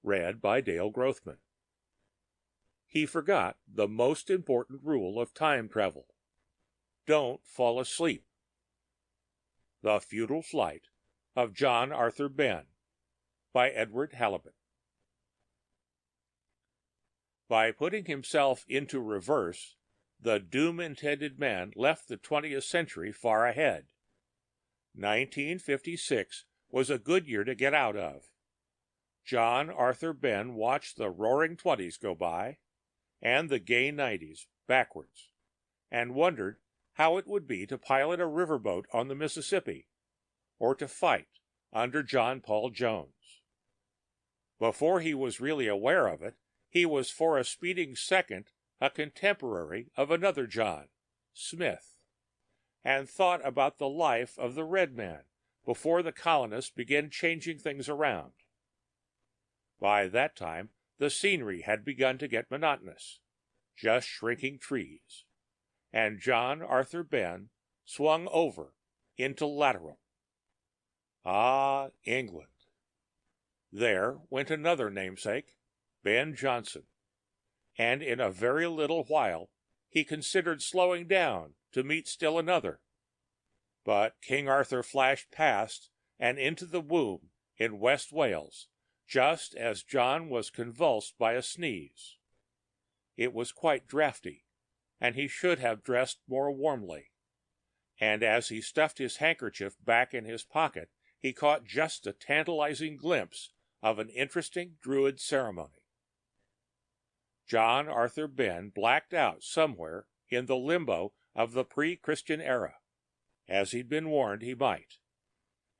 read by Dale Grothman. He forgot the most important rule of time travel. Don't fall asleep. The Futile Flight of John Arthur Ben by Edward Halibut. By putting himself into reverse, the doom-intended man left the 20th century far ahead. 1956 was a good year to get out of. John Arthur Ben watched the roaring 20s go by, and the gay 90s backwards, and wondered how it would be to pilot a riverboat on the Mississippi, or to fight under John Paul Jones. Before he was really aware of it, he was for a speeding second a contemporary of another John, Smith, and thought about the life of the red man before the colonists began changing things around. By that time, the scenery had begun to get monotonous, just shrinking trees, and John Arthur Ben swung over into lateral. Ah, England! There went another namesake, Ben Jonson, and in a very little while he considered slowing down to meet still another. But King Arthur flashed past and into the womb in West Wales, just as John was convulsed by a sneeze. It was quite draughty, and he should have dressed more warmly, and as he stuffed his handkerchief back in his pocket, he caught just a tantalizing glimpse of an interesting Druid ceremony. John Arthur Ben blacked out somewhere in the limbo of the pre-Christian era, as he'd been warned he might,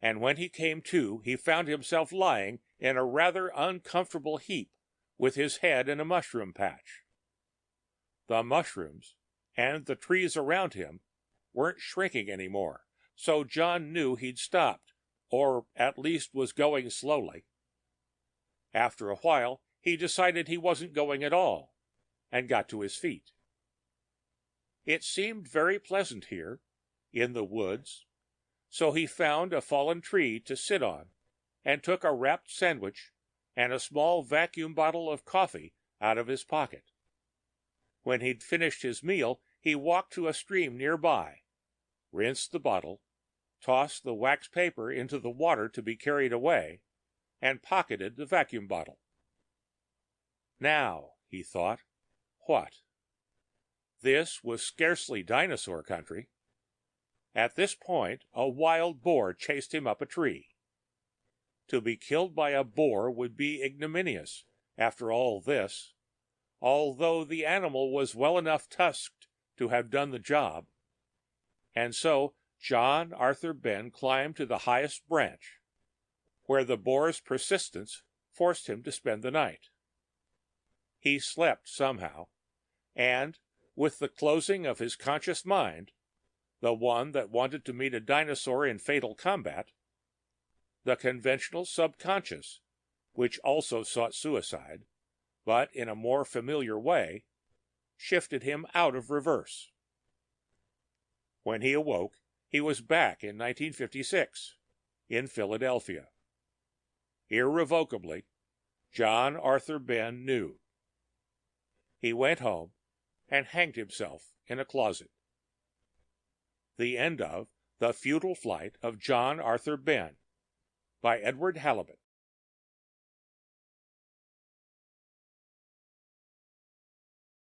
and when he came to, he found himself lying in a rather uncomfortable heap with his head in a mushroom patch. The mushrooms and the trees around him weren't shrinking anymore, so John knew he'd stopped, or at least was going slowly. After a while, he decided he wasn't going at all, and got to his feet. It seemed very pleasant here, in the woods, so he found a fallen tree to sit on, and took a wrapped sandwich and a small vacuum bottle of coffee out of his pocket. When he'd finished his meal, he walked to a stream nearby, rinsed the bottle, tossed the wax paper into the water to be carried away, and pocketed the vacuum bottle. Now, he thought, what? This was scarcely dinosaur country. At this point, a wild boar chased him up a tree. To be killed by a boar would be ignominious after all this, although the animal was well enough tusked to have done the job. And so John Arthur Ben climbed to the highest branch, where the boar's persistence forced him to spend the night. He slept somehow, and, with the closing of his conscious mind, the one that wanted to meet a dinosaur in fatal combat, the conventional subconscious, which also sought suicide, but in a more familiar way, shifted him out of reverse. When he awoke, he was back in 1956, in Philadelphia. Irrevocably, John Arthur Ben knew. He went home and hanged himself in a closet. The end of The Futile Flight of John Arthur Ben by Edward Halibut.